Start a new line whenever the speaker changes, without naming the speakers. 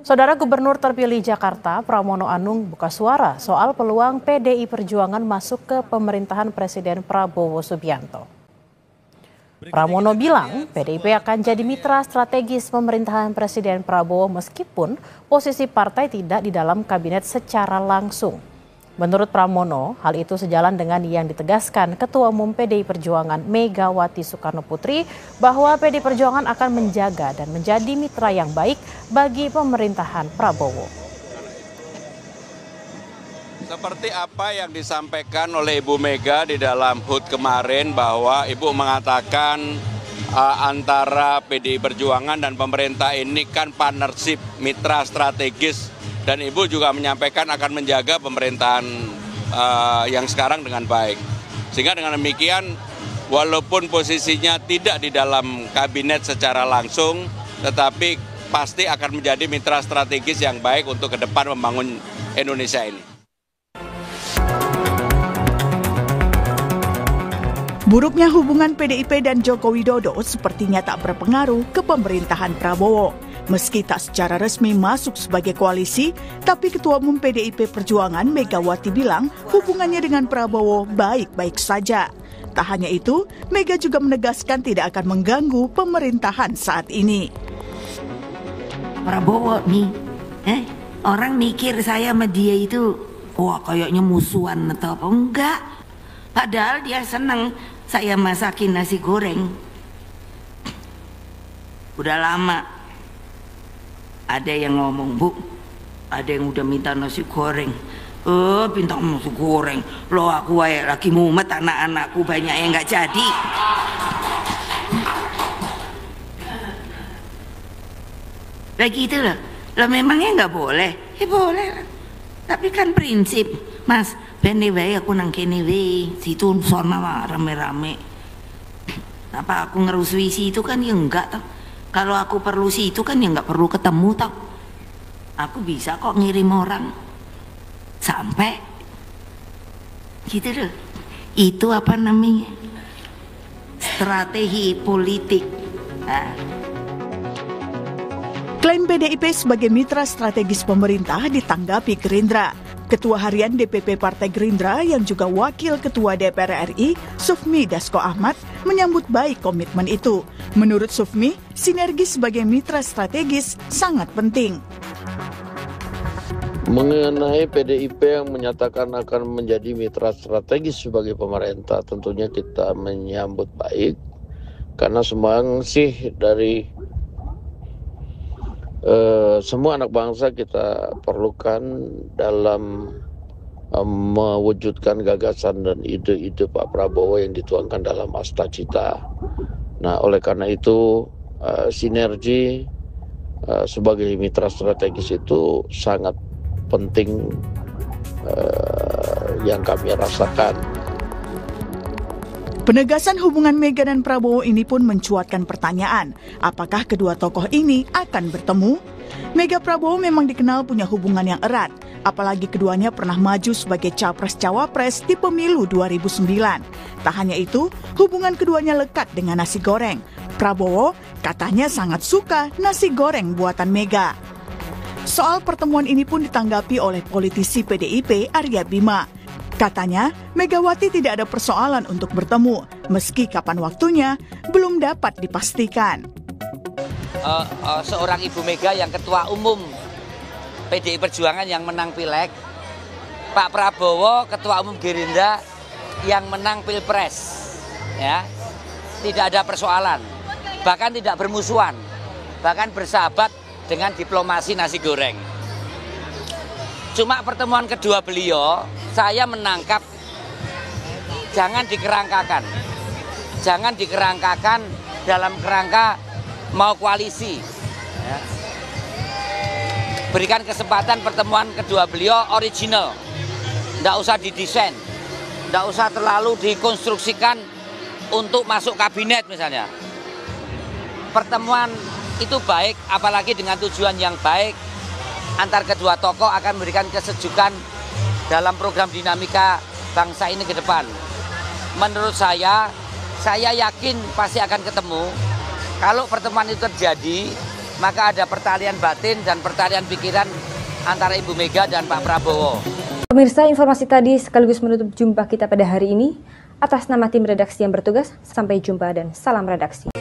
Saudara Gubernur terpilih Jakarta, Pramono Anung buka suara soal peluang PDI Perjuangan masuk ke pemerintahan Presiden Prabowo Subianto. Pramono bilang PDIP akan jadi mitra strategis pemerintahan Presiden Prabowo meskipun posisi partai tidak di dalam kabinet secara langsung. Menurut Pramono, hal itu sejalan dengan yang ditegaskan Ketua Umum PDI Perjuangan Megawati Soekarnoputri bahwa PDI Perjuangan akan menjaga dan menjadi mitra yang baik bagi pemerintahan Prabowo.
Seperti apa yang disampaikan oleh Ibu Mega di dalam HUT kemarin bahwa Ibu mengatakan antara PDI Perjuangan dan pemerintah ini kan partnership, mitra strategis. Dan Ibu juga menyampaikan akan menjaga pemerintahan yang sekarang dengan baik. Sehingga dengan demikian, walaupun posisinya tidak di dalam kabinet secara langsung, tetapi pasti akan menjadi mitra strategis yang baik untuk ke depan membangun Indonesia ini.
Buruknya hubungan PDIP dan Joko Widodo sepertinya tak berpengaruh ke pemerintahan Prabowo. Meski tak secara resmi masuk sebagai koalisi, tapi Ketua Umum PDIP Perjuangan Megawati bilang hubungannya dengan Prabowo baik-baik saja. Tak hanya itu, Mega juga menegaskan tidak akan mengganggu pemerintahan saat ini.
Prabowo nih, orang mikir saya sama dia itu, wah kayaknya musuhan atau apa, enggak. Padahal dia senang saya masakin nasi goreng. Udah lama. Ada yang ngomong, Bu, ada yang udah minta nasi goreng. Minta nasi goreng. Loh aku lagi mumet, anak-anakku banyak yang nggak jadi. Begitu loh. Loh memangnya nggak boleh? Ya boleh lah. Tapi kan prinsip, Mas, bene wae aku nang kene wae, situ sono rame-rame. Apa aku ngerusui situ kan ya enggak toh. Kalau aku perlu situ kan ya nggak perlu ketemu toh. Aku bisa kok ngirim orang sampai gitu loh. Itu apa namanya? Strategi politik.
Klaim PDIP sebagai mitra strategis pemerintah ditanggapi Gerindra. Ketua Harian DPP Partai Gerindra yang juga Wakil Ketua DPR RI, Sufmi Dasko Ahmad, menyambut baik komitmen itu. Menurut Sufmi, sinergi sebagai mitra strategis sangat penting.
Mengenai PDIP yang menyatakan akan menjadi mitra strategis sebagai pemerintah, tentunya kita menyambut baik. Karena sih dari semua anak bangsa kita perlukan dalam mewujudkan gagasan dan ide-ide Pak Prabowo yang dituangkan dalam Astacita. Nah, oleh karena itu sinergi sebagai mitra strategis itu sangat penting yang kami rasakan.
Penegasan hubungan Mega dan Prabowo ini pun mencuatkan pertanyaan, apakah kedua tokoh ini akan bertemu? Mega Prabowo memang dikenal punya hubungan yang erat, apalagi keduanya pernah maju sebagai capres-cawapres di pemilu 2009. Tak hanya itu, hubungan keduanya lekat dengan nasi goreng. Prabowo katanya sangat suka nasi goreng buatan Mega. Soal pertemuan ini pun ditanggapi oleh politisi PDIP Arya Bima. Katanya, Megawati tidak ada persoalan untuk bertemu, meski kapan waktunya belum dapat dipastikan.
Seorang Ibu Mega yang Ketua Umum PDI Perjuangan yang menang Pileg, Pak Prabowo Ketua Umum Gerindra yang menang Pilpres, ya, tidak ada persoalan, bahkan tidak bermusuhan, bahkan bersahabat dengan diplomasi nasi goreng. Cuma pertemuan kedua beliau, saya menangkap jangan dikerangkakan dalam kerangka mau koalisi. Ya. Berikan kesempatan pertemuan kedua beliau original, tidak usah didesain, tidak usah terlalu dikonstruksikan untuk masuk kabinet misalnya. Pertemuan itu baik, apalagi dengan tujuan yang baik. Antar kedua tokoh akan memberikan kesejukan dalam program dinamika bangsa ini ke depan. Menurut saya yakin pasti akan ketemu. Kalau pertemuan itu terjadi, maka ada pertalian batin dan pertalian pikiran antara Ibu Mega dan Pak Prabowo.
Pemirsa, informasi tadi sekaligus menutup jumpa kita pada hari ini. Atas nama tim redaksi yang bertugas, sampai jumpa dan salam redaksi.